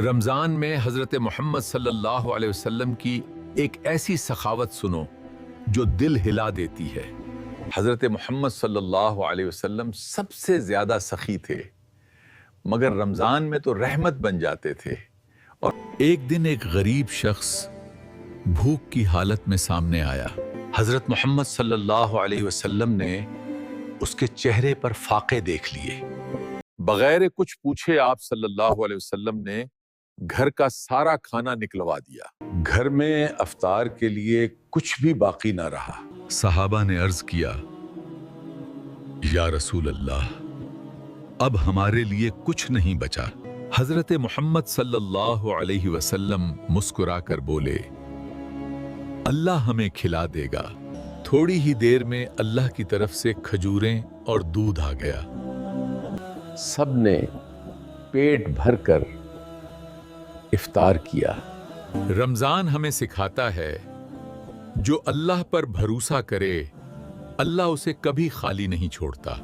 रमज़ान में हज़रत मोहम्मद सल्लल्लाहु अलैहि वसल्लम की एक ऐसी सखावत सुनो जो दिल हिला देती है। हज़रत मोहम्मद सल्लल्लाहु अलैहि वसल्लम सबसे ज़्यादा सखी थे, मगर रमज़ान में तो रहमत बन जाते थे। और एक दिन एक गरीब शख्स भूख की हालत में सामने आया। हज़रत मोहम्मद सल्लल्लाहु अलैहि वसल्लम ने उसके चेहरे पर फाके देख लिए। बगैर कुछ पूछे आप सल्लल्लाहु अलैहि वसल्लम ने घर का सारा खाना निकलवा दिया। घर में अफ्तार के लिए कुछ भी बाकी ना रहा। सहाबा ने अर्ज किया, या रसूल अल्लाह, अब हमारे लिए कुछ नहीं बचा। हजरत मोहम्मद सल्लल्लाहु अलैहि वसल्लम मुस्कुराकर बोले, अल्लाह हमें खिला देगा। थोड़ी ही देर में अल्लाह की तरफ से खजूरें और दूध आ गया। सबने पेट भरकर इफ्तार किया। रमजान हमें सिखाता है, जो अल्लाह पर भरोसा करे, अल्लाह उसे कभी खाली नहीं छोड़ता।